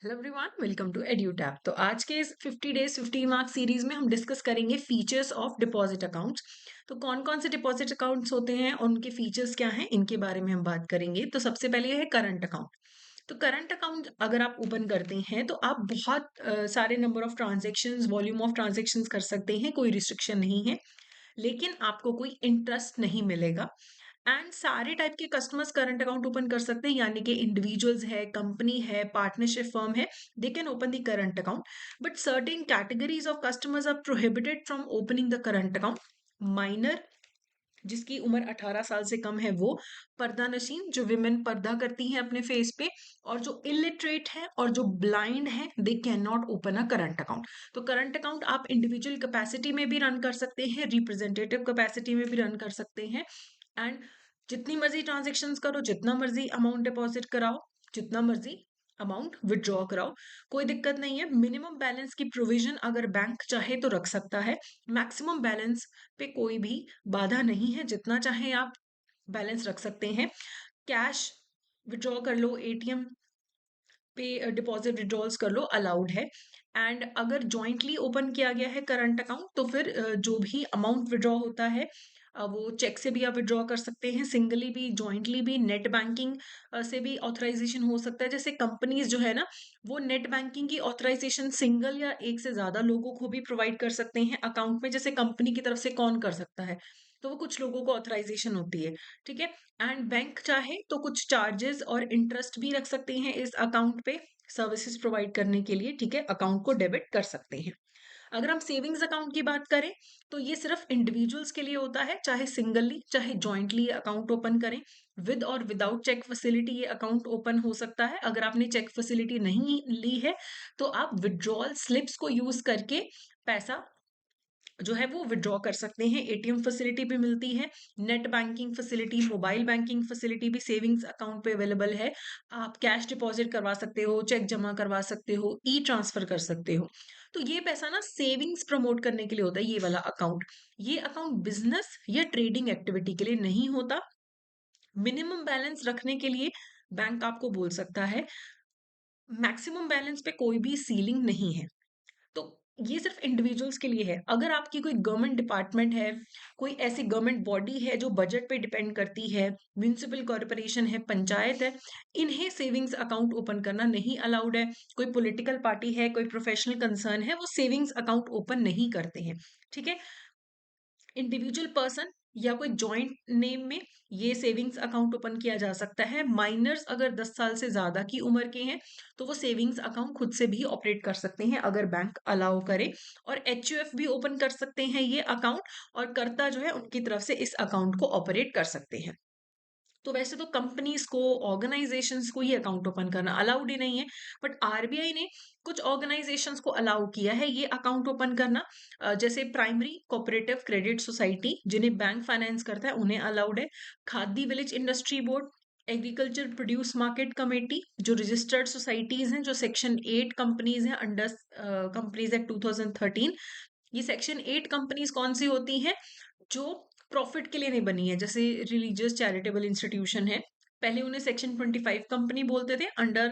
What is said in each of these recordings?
Hello everyone, welcome to Edutap. तो आज के इस 50 डेज 50 मार्क्स सीरीज में हम डिस्कस करेंगे फीचर्स ऑफ डिपॉजिट अकाउंट्स। तो कौन कौन से डिपॉजिट अकाउंट्स होते हैं और उनके फीचर्स क्या हैं, इनके बारे में हम बात करेंगे। तो सबसे पहले है करंट अकाउंट। तो करंट अकाउंट अगर आप ओपन करते हैं तो आप बहुत सारे number of transactions, volume of transactions कर सकते हैं, कोई रिस्ट्रिक्शन नहीं है। लेकिन आपको कोई इंटरेस्ट नहीं मिलेगा। एंड सारे टाइप के कस्टमर्स करंट अकाउंट ओपन कर सकते हैं, यानी कि इंडिविजुअल्स है, कंपनी है, पार्टनरशिप फर्म है, they can open the current account. But certain categories of customers are prohibited from opening the current account. Minor, जिसकी उम्र 18 साल से कम है वो, पर्दा नशीन, जो विमेन पर्दा करती हैं अपने फेस पे, और जो इलिटरेट है और जो ब्लाइंड है, they can not open a current account. तो करंट अकाउंट आप इंडिविजुअल कैपेसिटी में भी रन कर सकते हैं, रिप्रेजेंटेटिव कैपेसिटी में भी रन कर सकते हैं। एंड जितनी मर्जी ट्रांजेक्शन्स करो, जितना मर्जी अमाउंट डिपॉजिट कराओ, जितना मर्जी अमाउंट विड्रॉ कराओ, कोई दिक्कत नहीं है। मिनिमम बैलेंस की प्रोविजन अगर बैंक चाहे तो रख सकता है। मैक्सिमम बैलेंस पे कोई भी बाधा नहीं है, जितना चाहे आप बैलेंस रख सकते हैं। कैश विड्रॉ कर लो, एटीएम पे डिपॉजिट विड्रॉल्स कर लो, अलाउड है। एंड अगर जॉइंटली ओपन किया गया है करंट अकाउंट तो फिर जो भी अमाउंट विड्रॉ होता है वो चेक से भी आप विड्रॉ कर सकते हैं, सिंगली भी, जॉइंटली भी, नेट बैंकिंग से भी ऑथराइजेशन हो सकता है। जैसे कंपनीज जो है ना, वो नेट बैंकिंग की ऑथराइजेशन सिंगल या एक से ज्यादा लोगों को भी प्रोवाइड कर सकते हैं अकाउंट में। जैसे कंपनी की तरफ से कौन कर सकता है, तो वो कुछ लोगों को ऑथराइजेशन होती है। ठीक है। एंड बैंक चाहे तो कुछ चार्जेस और इंटरेस्ट भी रख सकते हैं इस अकाउंट पे, सर्विसेज प्रोवाइड करने के लिए। ठीक है, अकाउंट को डेबिट कर सकते हैं। अगर हम सेविंग्स अकाउंट की बात करें तो ये सिर्फ इंडिविजुअल्स के लिए होता है, चाहे सिंगली चाहे जॉइंटली अकाउंट ओपन करें। विद और विदाउट चेक फैसिलिटी ये अकाउंट ओपन हो सकता है। अगर आपने चेक फैसिलिटी नहीं ली है तो आप विड्रॉल स्लिप्स को यूज करके पैसा जो है वो विड्रॉ कर सकते हैं। एटीएम फैसिलिटी भी मिलती है, net banking facility, mobile banking facility भी सेविंग्स अकाउंट पे अवेलेबल है। आप कैश डिपॉजिट करवा सकते हो, चेक जमा करवा सकते हो, ई ट्रांसफर कर सकते हो। तो ये पैसा ना सेविंग्स प्रमोट करने के लिए होता है, ये वाला अकाउंट। ये अकाउंट बिजनेस या ट्रेडिंग एक्टिविटी के लिए नहीं होता। मिनिमम बैलेंस रखने के लिए बैंक आपको बोल सकता है। मैक्सिमम बैलेंस पे कोई भी सीलिंग नहीं है। तो ये सिर्फ इंडिविजुअल्स के लिए है। अगर आपकी कोई गवर्नमेंट डिपार्टमेंट है, कोई ऐसी गवर्नमेंट बॉडी है जो बजट पे डिपेंड करती है, म्यूनिसिपल कॉर्पोरेशन है, पंचायत है, इन्हें सेविंग्स अकाउंट ओपन करना नहीं अलाउड है। कोई पॉलिटिकल पार्टी है, कोई प्रोफेशनल कंसर्न है, वो सेविंग्स अकाउंट ओपन नहीं करते हैं। ठीक है। इंडिविजुअल पर्सन या कोई जॉइंट नेम में ये सेविंग्स अकाउंट ओपन किया जा सकता है। माइनर्स अगर 10 साल से ज्यादा की उम्र के हैं तो वो सेविंग्स अकाउंट खुद से भी ऑपरेट कर सकते हैं, अगर बैंक अलाउ करे। और एचयूएफ भी ओपन कर सकते हैं ये अकाउंट, और कर्ता जो है उनकी तरफ से इस अकाउंट को ऑपरेट कर सकते हैं। तो वैसे तो कंपनीज को, ऑर्गेनाइजेशंस को ये अकाउंट ओपन करना अलाउड ही नहीं है। बट आरबीआई ने कुछ ऑर्गेनाइजेशंस को अलाउ किया है ये अकाउंट ओपन करना। जैसे प्राइमरी कोऑपरेटिव क्रेडिट सोसाइटी, जिन्हें बैंक फाइनेंस करता है, उन्हें अलाउड है। Khadi village industry board, agriculture produce market committee, जो रजिस्टर्ड सोसाइटीज हैं, जो सेक्शन 8 कंपनीज हैं अंडर कंपनीज एक्ट 2013। ये सेक्शन 8 कंपनीज कौन सी होती हैं? जो प्रॉफिट के लिए नहीं बनी है, जैसे रिलीजियस चैरिटेबल इंस्टीट्यूशन है। पहले उन्हें सेक्शन 25 कंपनी बोलते थे अंडर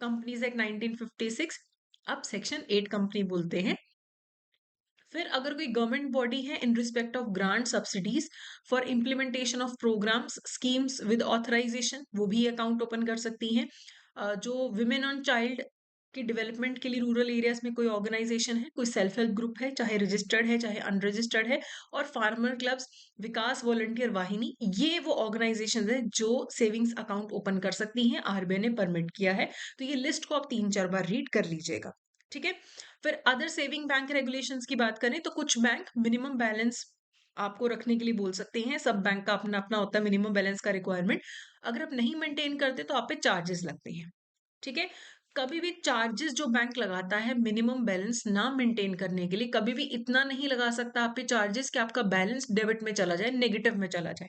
कंपनीज एक्ट 1956। अब सेक्शन 8 कंपनी बोलते हैं। फिर अगर कोई गवर्नमेंट बॉडी है in respect of grant subsidies for implementation of programmes schemes with authorization, वो भी अकाउंट ओपन कर सकती हैं। जो विमेन ऑन चाइल्ड की डेवलपमेंट के लिए रूरल एरियाज में कोई ऑर्गेनाइजेशन है, कोई सेल्फ हेल्प ग्रुप है, चाहे रजिस्टर्ड है चाहे अनरजिस्टर्ड है, और फार्मर क्लब्स, विकास वॉलंटियर वाहिनी, ये वो ऑर्गेनाइजेशन है जो सेविंग्स अकाउंट ओपन कर सकती हैं, आरबीआई ने परमिट किया है। तो ये लिस्ट को आप 3-4 बार रीड कर लीजिएगा। ठीक है। फिर अदर सेविंग बैंक रेगुलेशंस की बात करें तो कुछ बैंक मिनिमम बैलेंस आपको रखने के लिए बोल सकते हैं। सब बैंक का अपना अपना होता है मिनिमम बैलेंस का रिक्वायरमेंट। अगर आप नहीं मेंटेन करते तो आप पे चार्जेस लगते हैं। ठीक है। कभी भी चार्जेस जो बैंक लगाता है मिनिमम बैलेंस ना मेंटेन करने के लिए, कभी भी इतना नहीं लगा सकता आप पे चार्जेस कि आपका बैलेंस डेबिट में चला जाए, नेगेटिव में चला जाए।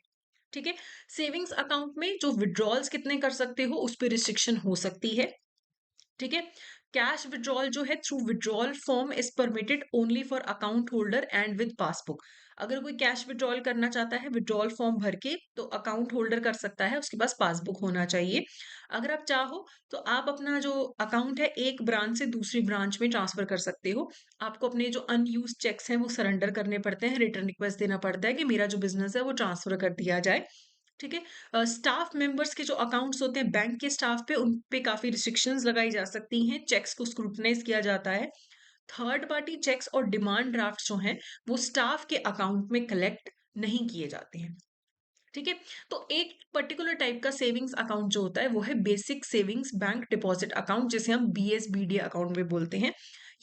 ठीक है। सेविंग्स अकाउंट में जो विड्रॉल्स कितने कर सकते हो उस पर रिस्ट्रिक्शन हो सकती है। ठीक है। कैश विड्रॉल जो है through withdrawal form is permitted only for account holder and with passbook. अगर कोई कैश विड्रॉल करना चाहता है विड्रॉल फॉर्म भर के, तो अकाउंट होल्डर कर सकता है, उसके पास पासबुक होना चाहिए। अगर आप चाहो तो आप अपना जो अकाउंट है एक ब्रांच से दूसरी ब्रांच में ट्रांसफर कर सकते हो। आपको अपने जो अनयूज चेक्स हैं वो सरेंडर करने पड़ते हैं, रिटर्न रिक्वेस्ट देना पड़ता है कि मेरा जो बिजनेस है वो ट्रांसफर कर दिया जाए। ठीक है। स्टाफ मेंबर्स के जो अकाउंट्स होते हैं बैंक के स्टाफ पे, उन पे काफी रिस्ट्रिक्शंस लगाई जा सकती हैं, चेक्स को स्क्रूटनाइज किया जाता है। थर्ड पार्टी चेक्स और डिमांड ड्राफ्ट जो हैं वो स्टाफ के अकाउंट में कलेक्ट नहीं किए जाते हैं। ठीक है। तो एक पर्टिकुलर टाइप का सेविंग्स अकाउंट जो होता है वो है basic savings bank deposit account, जिसे हम बीएसबीडी अकाउंट में बोलते हैं।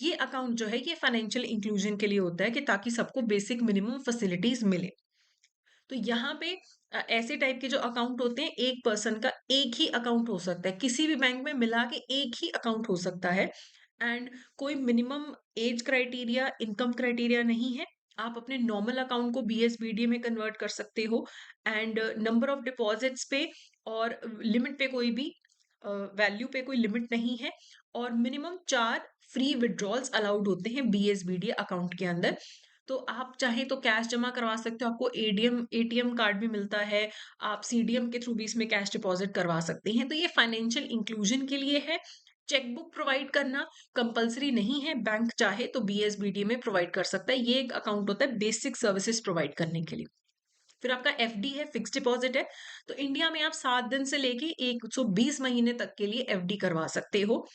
ये अकाउंट जो है ये फाइनेंशियल इंक्लूजन के लिए होता है कि ताकि सबको बेसिक मिनिमम फैसिलिटीज मिले। तो यहाँ पे ऐसे टाइप के जो अकाउंट होते हैं एक पर्सन का एक ही अकाउंट हो सकता है, किसी भी बैंक में मिला के एक ही अकाउंट हो सकता है। एंड कोई minimum age criteria, income criteria नहीं है। आप अपने नॉर्मल अकाउंट को बीएसबीडी में कन्वर्ट कर सकते हो। एंड नंबर ऑफ डिपॉजिट्स पे और लिमिट पे कोई भी वैल्यू पे कोई लिमिट नहीं है। और मिनिमम 4 फ्री विड्रॉल्स अलाउड होते हैं बीएसबीडी अकाउंट के अंदर। तो आप चाहे तो कैश जमा करवा सकते हो, आपको एडीएम एटीएम कार्ड भी मिलता है। आप सीडीएम के थ्रू भी इसमें कैश डिपॉजिट करवा सकते हैं। तो ये फाइनेंशियल इंक्लूजन के लिए है। चेकबुक प्रोवाइड करना कंपलसरी नहीं है, बैंक चाहे तो बीएसबीडी में प्रोवाइड कर सकता है। ये एक अकाउंट होता है बेसिक सर्विसेज प्रोवाइड करने के लिए। फिर आपका एफडी है, फिक्स डिपॉजिट है। तो इंडिया में आप 7 दिन से लेके 120 महीने तक के लिए एफडी करवा सकते हो।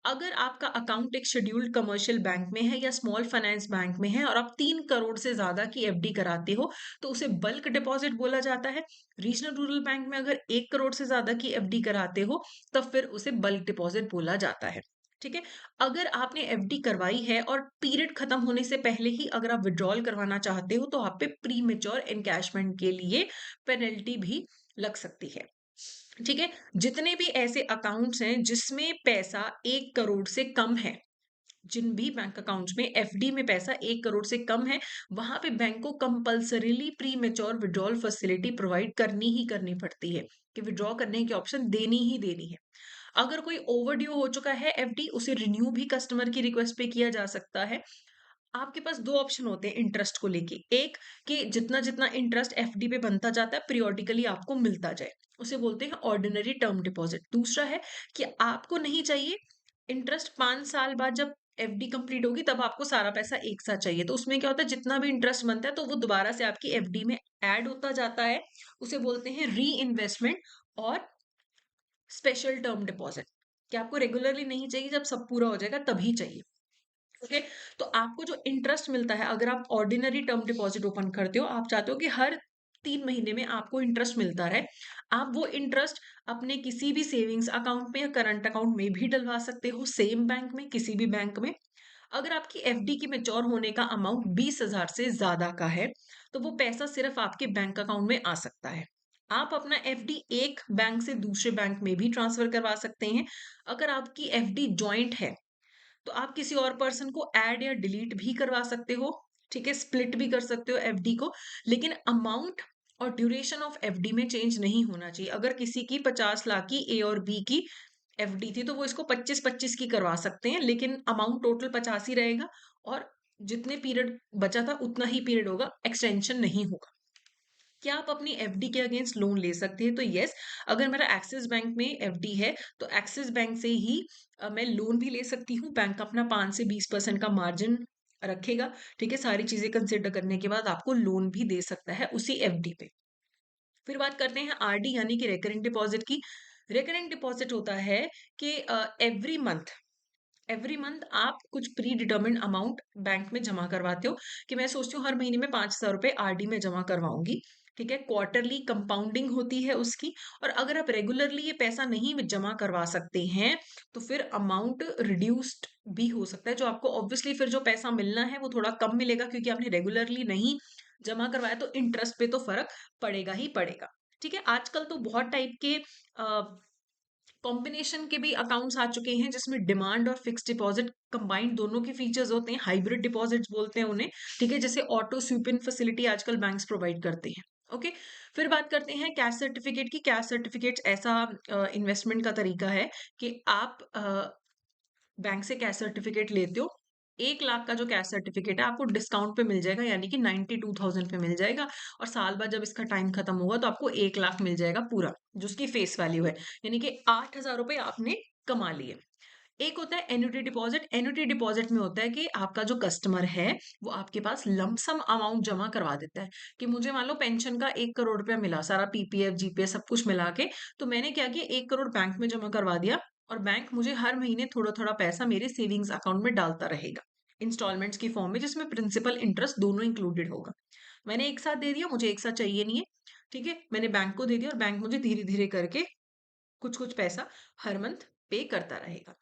अगर आपका अकाउंट एक शेड्यूल्ड कमर्शियल बैंक में है या स्मॉल फाइनेंस बैंक में है और आप 3 करोड़ से ज्यादा की एफडी कराते हो, तो उसे बल्क डिपॉजिट बोला जाता है। रीजनल रूरल बैंक में अगर 1 करोड़ से ज्यादा की एफडी कराते हो, तब फिर उसे बल्क डिपॉजिट बोला जाता है। ठीक है। अगर आपने एफडी करवाई है और पीरियड खत्म होने से पहले ही अगर आप विड्रॉल करवाना चाहते हो, तो आप पे प्री मेच्योर एनकैशमेंट के लिए पेनल्टी भी लग सकती है। ठीक है। जितने भी ऐसे अकाउंट्स हैं जिसमें पैसा 1 करोड़ से कम है, जिन भी बैंक अकाउंट्स में एफडी में पैसा 1 करोड़ से कम है, वहां पे बैंक को compulsorily pre mature withdrawal facility provide करनी ही करनी पड़ती है, कि विड्रॉ करने की ऑप्शन देनी ही देनी है। अगर कोई ओवरड्यू हो चुका है एफडी, उसे रिन्यू भी कस्टमर की रिक्वेस्ट पे किया जा सकता है। आपके पास 2 ऑप्शन होते हैं इंटरेस्ट को लेके। एक, कि जितना जितना इंटरेस्ट एफडी पे बनता जाता है पीरियोडिकली आपको मिलता जाए, उसे बोलते हैं ऑर्डिनरी टर्म डिपॉजिट। दूसरा है कि आपको नहीं चाहिए इंटरेस्ट, 5 साल बाद जब एफडी कंप्लीट होगी तब आपको सारा पैसा एक साथ चाहिए। तो उसमें क्या होता है, जितना भी इंटरेस्ट बनता है तो वो दोबारा से आपकी एफडी में ऐड होता जाता है। उसे बोलते हैं री इन्वेस्टमेंट और स्पेशल टर्म डिपॉजिट। कि आपको रेगुलरली नहीं चाहिए, जब सब पूरा हो जाएगा तभी चाहिए। ओके। तो आपको जो इंटरेस्ट मिलता है, अगर आप ऑर्डिनरी टर्म डिपॉजिट ओपन करते हो, आप चाहते हो कि हर 3 महीने में आपको इंटरेस्ट मिलता रहे, आप वो इंटरेस्ट अपने किसी भी सेविंग्स अकाउंट में या करंट अकाउंट में भी डलवा सकते हो, सेम बैंक में, किसी भी बैंक में। अगर आपकी एफडी की मेच्योर होने का अमाउंट 20,000 से ज्यादा का है, तो वो पैसा सिर्फ आपके बैंक अकाउंट में आ सकता है। आप अपना एफडी एक बैंक से दूसरे बैंक में भी ट्रांसफर करवा सकते हैं। अगर आपकी एफडी जॉइंट है, तो आप किसी और पर्सन को ऐड या डिलीट भी करवा सकते हो। ठीक है, स्प्लिट भी कर सकते हो एफडी को। लेकिन अमाउंट और ड्यूरेशन ऑफ एफडी में चेंज नहीं होना चाहिए। अगर किसी की 50 लाख की ए और बी की एफडी थी, तो वो इसको 25-25 की करवा सकते हैं, लेकिन अमाउंट टोटल 50 ही रहेगा। और जितने पीरियड बचा था उतना ही पीरियड होगा, एक्सटेंशन नहीं होगा। क्या आप अपनी एफडी के अगेंस्ट लोन ले सकते हैं? तो यस, अगर मेरा एक्सिस बैंक में एफडी है, तो एक्सिस बैंक से ही मैं लोन भी ले सकती हूँ। बैंक अपना 5 से 20% का मार्जिन रखेगा। ठीक है, सारी चीजें कंसिडर करने के बाद आपको लोन भी दे सकता है उसी एफडी पे। फिर बात करते हैं आरडी यानी कि रेकरिंग डिपॉजिट की। रेकरिंग डिपॉजिट होता है कि एवरी मंथ आप कुछ प्री डिटर्मिन्ड अमाउंट बैंक में जमा करवाते हो। कि मैं सोचती हूँ हर महीने में 5,000 रुपए आरडी में जमा करवाऊंगी। ठीक है, क्वार्टरली कंपाउंडिंग होती है उसकी। और अगर आप रेगुलरली ये पैसा नहीं जमा करवा सकते हैं, तो फिर अमाउंट रिड्यूस्ड भी हो सकता है। जो आपको ऑब्वियसली फिर जो पैसा मिलना है वो थोड़ा कम मिलेगा, क्योंकि आपने रेगुलरली नहीं जमा करवाया, तो इंटरेस्ट पे तो फर्क पड़ेगा ही पड़ेगा। ठीक है, आजकल तो बहुत टाइप के कॉम्बिनेशन के भी अकाउंट्स आ चुके हैं, जिसमें डिमांड और फिक्स डिपॉजिट कंबाइंड दोनों के फीचर्स होते हैं। हाइब्रिड डिपॉजिट्स बोलते हैं उन्हें। ठीक है, जैसे ऑटो स्वीप इन फैसिलिटी आजकल बैंक्स प्रोवाइड करते हैं। ओके। फिर बात करते हैं कैश सर्टिफिकेट की। कैश सर्टिफिकेट ऐसा इन्वेस्टमेंट का तरीका है कि आप बैंक से कैश सर्टिफिकेट लेते हो, 1 लाख का जो कैश सर्टिफिकेट है आपको डिस्काउंट पे मिल जाएगा, यानी कि 92,000 पे मिल जाएगा। और साल बाद जब इसका टाइम खत्म होगा तो आपको 1 लाख मिल जाएगा पूरा, जो उसकी फेस वैल्यू है, यानी कि 8,000 रुपए आपने कमा लिए। एक होता है एन्युटी डिपॉजिट। एन्युटी डिपॉजिट में होता है कि आपका जो कस्टमर है वो आपके पास लमसम अमाउंट जमा करवा देता है, कि मुझे मान लो पेंशन का 1 करोड़ रुपया मिला, सारा पीपीएफ जीपीएफ सब कुछ मिला के, तो मैंने क्या किया, 1 करोड़ बैंक में जमा करवा दिया, और बैंक मुझे हर महीने थोड़ा थोड़ा पैसा मेरे सेविंग्स अकाउंट में डालता रहेगा, इंस्टॉलमेंट्स की फॉर्म में, जिसमें प्रिंसिपल इंटरेस्ट दोनों इंक्लूडेड होगा। मैंने एक साथ दे दिया, मुझे एक साथ चाहिए नहीं है, ठीक है, मैंने बैंक को दे दिया, और बैंक मुझे धीरे धीरे करके कुछ कुछ पैसा हर मंथ पे करता रहेगा।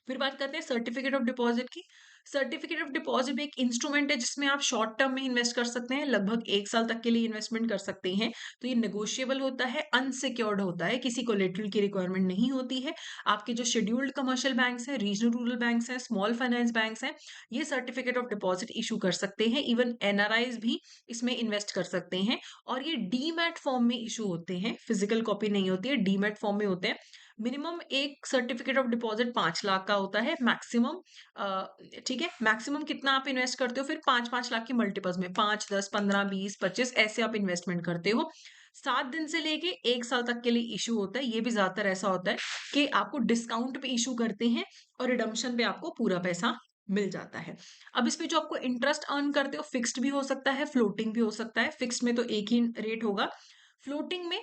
फिर बात करते हैं सर्टिफिकेट ऑफ डिपॉजिट की। सर्टिफिकेट ऑफ डिपॉजिट एक इंस्ट्रूमेंट है जिसमें आप शॉर्ट टर्म में इन्वेस्ट कर सकते हैं, लगभग 1 साल तक के लिए इन्वेस्टमेंट कर सकते हैं। तो ये नेगोशिएबल होता है, अनसिक्योर्ड होता है, किसी कोलेटरल की रिक्वायरमेंट नहीं होती है। आपके जो शेड्यूल्ड कमर्शियल बैंक्स हैं, रीजनल रूरल बैंक्स हैं, स्मॉल फाइनेंस बैंक्स हैं, ये सर्टिफिकेट ऑफ डिपॉजिट इशू कर सकते हैं। इवन एनआरआईज भी इसमें इन्वेस्ट कर सकते हैं, और ये डीमैट फॉर्म में इशू होते हैं, फिजिकल कॉपी नहीं होती है, डीमैट फॉर्म में होते हैं। मिनिमम एक सर्टिफिकेट ऑफ डिपॉजिट 5 लाख का होता है मैक्सिमम। ठीक है, मैक्सिमम कितना आप इन्वेस्ट करते हो, फिर 5-5 लाख की मल्टीपल्स में, 5, 10, 15, 20, 25 ऐसे आप इन्वेस्टमेंट करते हो। 7 दिन से लेके 1 साल तक के लिए इशू होता है। ये भी ज्यादातर ऐसा होता है कि आपको डिस्काउंट पे इशू करते हैं, और रिडम्पशन पे आपको पूरा पैसा मिल जाता है। अब इसमें जो आपको इंटरेस्ट अर्न करते हो, फिक्स्ड भी हो सकता है, फ्लोटिंग भी हो सकता है। फिक्स्ड में तो एक ही रेट होगा। फ्लोटिंग में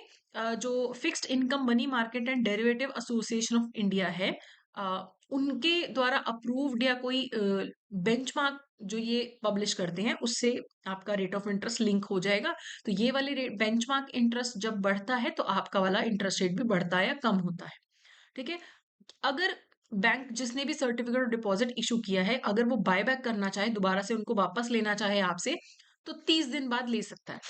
जो fixed income money market and derivative association of India है, अ, उनके द्वारा अप्रूव्ड या कोई बेंचमार्क जो ये पब्लिश करते हैं, उससे आपका रेट ऑफ इंटरेस्ट लिंक हो जाएगा। तो ये वाली रेट बेंचमार्क इंटरेस्ट जब बढ़ता है तो आपका वाला इंटरेस्ट रेट भी बढ़ता है या कम होता है। ठीक है, अगर बैंक जिसने भी सर्टिफिकेट ऑफ डिपॉजिट इशू किया है, अगर वो बाय बैक करना चाहे, दोबारा से उनको वापस लेना चाहे आपसे, तो 30 दिन बाद ले सकता है।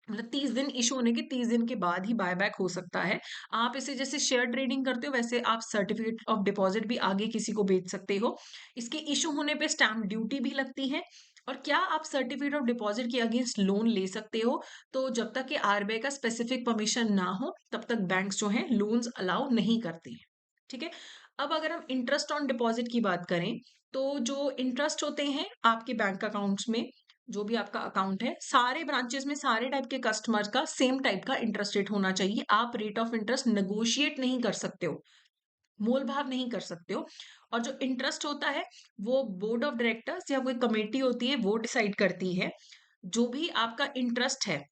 मतलब 30 दिन इशू होने के 30 दिन के बाद ही बायबैक हो सकता है। आप इसे जैसे शेयर ट्रेडिंग करते हो, वैसे आप सर्टिफिकेट ऑफ डिपॉजिट भी आगे किसी को बेच सकते हो। इसके इशू होने पे स्टैम्प ड्यूटी भी लगती है। और क्या आप सर्टिफिकेट ऑफ डिपॉजिट के अगेंस्ट लोन ले सकते हो, तो जब तक कि आरबीआई का स्पेसिफिक परमिशन ना हो तब तक बैंक्स जो हैं लोन्स अलाउ नहीं करते हैं। ठीक है, अब अगर हम इंटरेस्ट ऑन डिपॉजिट की बात करें, तो जो इंटरेस्ट होते हैं आपके बैंक अकाउंट्स में, जो भी आपका अकाउंट है, सारे ब्रांचेस में सारे टाइप के कस्टमर का सेम टाइप का इंटरेस्ट रेट होना चाहिए। आप रेट ऑफ इंटरेस्ट नेगोशिएट नहीं कर सकते हो, मोल भाव नहीं कर सकते हो। और जो इंटरेस्ट होता है वो बोर्ड ऑफ डायरेक्टर्स या कोई कमेटी होती है वो डिसाइड करती है। जो भी आपका इंटरेस्ट है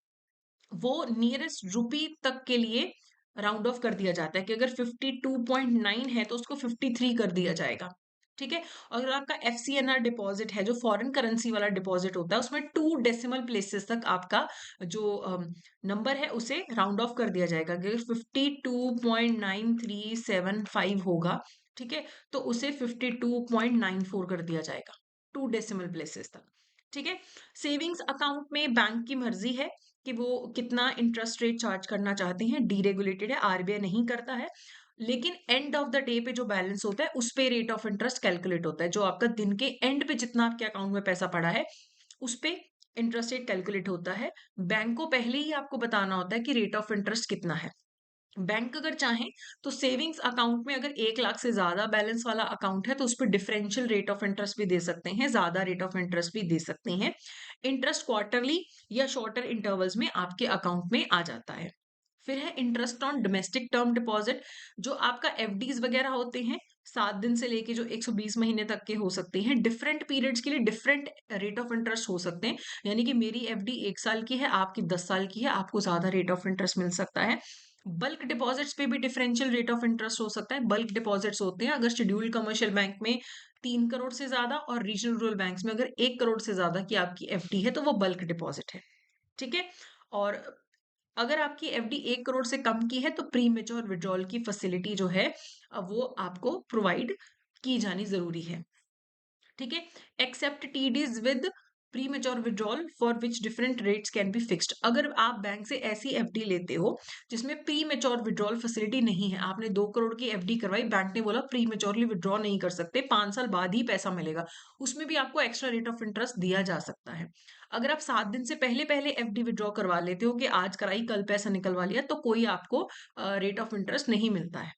वो नियरेस्ट रुपी तक के लिए राउंड ऑफ कर दिया जाता है, कि अगर 52.9 है तो उसको 53 कर दिया जाएगा। ठीक है, और अगर आपका FCNR डिपॉजिट है, जो फॉरेन करेंसी वाला डिपॉजिट होता है, उसमें 2 डेसिमल प्लेसेस तक आपका जो नंबर है उसे राउंड ऑफ कर दिया जाएगा। अगर 52.9375 होगा, ठीक है, तो उसे 52.94 कर दिया जाएगा, 2 डेसिमल प्लेसेस तक। ठीक है, सेविंग्स अकाउंट में बैंक की मर्जी है कि वो कितना इंटरेस्ट रेट चार्ज करना चाहते हैं, डीरेगुलेटेड है, आरबीआई नहीं करता है। लेकिन एंड ऑफ द डे पे जो बैलेंस होता है उस पे रेट ऑफ इंटरेस्ट कैलकुलेट होता है, जो आपका दिन के एंड पे जितना आपके अकाउंट में पैसा पड़ा है उस पे इंटरेस्ट रेट कैलकुलेट होता है। बैंक को पहले ही आपको बताना होता है कि रेट ऑफ इंटरेस्ट कितना है। बैंक अगर चाहे तो सेविंग्स अकाउंट में अगर 1 लाख से ज्यादा बैलेंस वाला अकाउंट है तो उस पर डिफरेंशियल रेट ऑफ इंटरेस्ट भी दे सकते हैं, ज्यादा रेट ऑफ इंटरेस्ट भी दे सकते हैं। इंटरेस्ट क्वार्टरली या शॉर्टर इंटरवल्स में आपके अकाउंट में आ जाता है। फिर है interest on domestic term deposit, जो आपका एफडीज वगैरह होते हैं, 7 दिन से लेके जो 120 महीने तक के हो सकते हैं। डिफरेंट पीरियड्स के लिए डिफरेंट रेट ऑफ इंटरेस्ट हो सकते हैं, यानी कि मेरी एफडी 1 साल की है, आपकी 10 साल की है, आपको ज्यादा रेट ऑफ इंटरेस्ट मिल सकता है। बल्क डिपॉजिट्स पे भी डिफरेंशियल रेट ऑफ इंटरेस्ट हो सकता है। बल्क डिपॉजिट्स होते हैं अगर शेड्यूल्ड कमर्शियल बैंक में 3 करोड़ से ज्यादा, और रीजनल रूरल बैंक्स में अगर 1 करोड़ से ज्यादा की आपकी एफडी है तो वो बल्क डिपॉजिट है। ठीक है, और अगर आपकी एफडी 1 करोड़ से कम की है तो प्री मेच्योर विड्रॉल की फैसिलिटी जो है वो आपको प्रोवाइड की जानी जरूरी है। ठीक है, except TDs with premature withdrawal for which different rates can be fixed. अगर आप बैंक से ऐसी एफडी लेते हो जिसमें प्री मेच्योर विड्रॉल फैसिलिटी नहीं है, आपने 2 करोड़ की एफडी करवाई, बैंक ने बोला प्री मेच्योरली विड्रॉ नहीं कर सकते, 5 साल बाद ही पैसा मिलेगा, उसमें भी आपको एक्स्ट्रा रेट ऑफ इंटरेस्ट दिया जा सकता है। अगर आप 7 दिन से पहले पहले एफडी विड्रॉ करवा लेते हो, कि आज कराई कल पैसा निकलवा लिया, तो कोई आपको रेट ऑफ इंटरेस्ट नहीं मिलता है।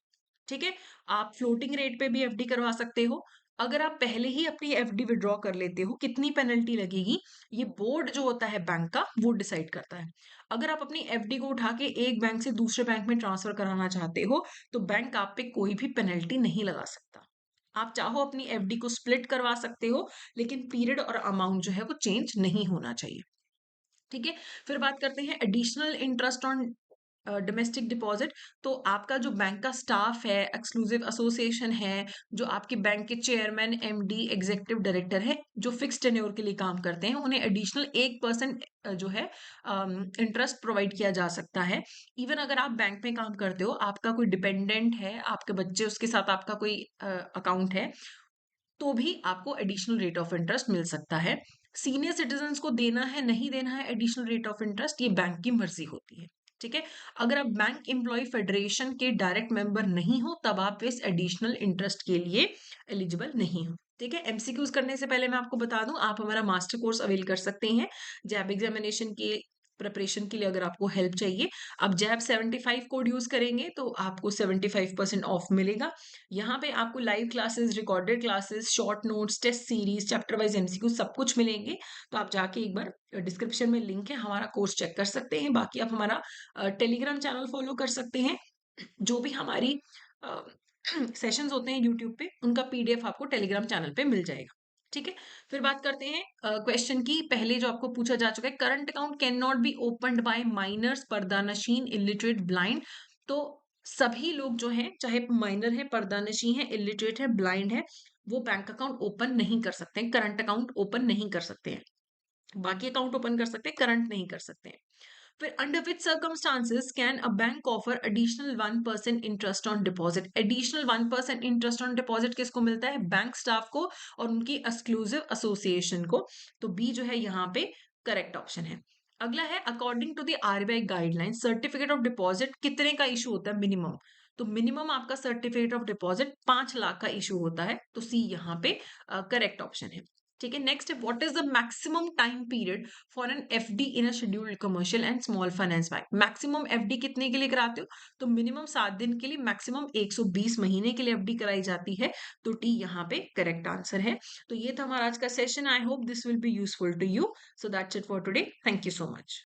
ठीक है, आप फ्लोटिंग रेट पे भी एफडी करवा सकते हो। अगर आप पहले ही अपनी एफडी विड्रॉ कर लेते हो, कितनी पेनल्टी लगेगी, ये बोर्ड जो होता है बैंक का, वो डिसाइड करता है। अगर आप अपनी एफडी को उठा के एक बैंक से दूसरे बैंक में ट्रांसफर कराना चाहते हो, तो बैंक आप पे कोई भी पेनल्टी नहीं लगा सकता। आप चाहो अपनी एफडी को स्प्लिट करवा सकते हो, लेकिन पीरियड और अमाउंट जो है वो चेंज नहीं होना चाहिए। ठीक है। फिर बात करते हैं additional interest on domestic deposit. तो आपका जो बैंक का स्टाफ है, एक्सक्लूसिव एसोसिएशन है, जो आपके बैंक के चेयरमैन, एमडी, एग्जीक्यूटिव डायरेक्टर है, जो फिक्स टेन्योर के लिए काम करते हैं, उन्हें एडिशनल 1% जो है इंटरेस्ट प्रोवाइड किया जा सकता है। इवन अगर आप बैंक में काम करते हो, आपका कोई डिपेंडेंट है, आपके बच्चे, उसके साथ आपका कोई अकाउंट है, तो भी आपको एडिशनल रेट ऑफ इंटरेस्ट मिल सकता है। सीनियर सिटीजन्स को देना है, नहीं देना है एडिशनल रेट ऑफ इंटरेस्ट, ये बैंक की मर्जी होती है। ठीक है। अगर आप बैंक एम्प्लॉय फेडरेशन के डायरेक्ट मेंबर नहीं हो, तब आप इस एडिशनल इंटरेस्ट के लिए एलिजिबल नहीं हो। ठीक है। एमसीक्यूज करने से पहले मैं आपको बता दूं, आप हमारा मास्टर कोर्स अवेल कर सकते हैं जैब एग्जामिनेशन के प्रिपरेशन के लिए। अगर आपको हेल्प चाहिए, आप जैब 75 कोड यूज करेंगे तो आपको 75% ऑफ मिलेगा। यहाँ पे आपको live classes, recorded classes, short notes, test series, chapter wise MCQ सब कुछ मिलेंगे। तो आप जाके एक बार डिस्क्रिप्शन में लिंक है, हमारा कोर्स चेक कर सकते हैं। बाकी आप हमारा टेलीग्राम चैनल फॉलो कर सकते हैं। जो भी हमारी सेशंस होते हैं यूट्यूब पे, उनका पीडीएफ आपको टेलीग्राम चैनल पे मिल जाएगा। ठीक है। फिर बात करते हैं क्वेश्चन की। पहले जो आपको पूछा जा चुका है, current account can not be opened by minors, पर्दानशीन, इलिटरेट, ब्लाइंड। तो सभी लोग जो हैं, चाहे माइनर है, पर्दानशी है, इलिटरेट है, ब्लाइंड है, वो बैंक अकाउंट ओपन नहीं कर सकते हैं, करंट अकाउंट ओपन नहीं कर सकते हैं। बाकी अकाउंट ओपन कर सकते हैं, करंट नहीं कर सकते हैं। फिर under which circumstances can a bank offer additional 1% interest on deposit. Additional 1% interest on deposit किसको मिलता है? बैंक स्टाफ को और उनकी एक्सक्लूसिव एसोसिएशन को। तो बी जो है यहाँ पे करेक्ट ऑप्शन है। अगला है, according to the RBI guideline certificate of deposit कितने का इशू होता है मिनिमम? तो मिनिमम आपका सर्टिफिकेट ऑफ डिपॉजिट 5 लाख का इशू होता है। तो सी यहाँ पे करेक्ट ऑप्शन है। ठीक है। नेक्स्ट है, what is the maximum time period for an FD in a scheduled commercial and small finance bank? Maximum FD कितने के लिए कराते हो? तो मिनिमम 7 दिन के लिए, मैक्सिमम 120 महीने के लिए एफडी कराई जाती है। तो टी यहाँ पे करेक्ट आंसर है। तो ये था हमारा आज का session. I hope this will be useful to you. So that's it for today. Thank you so much.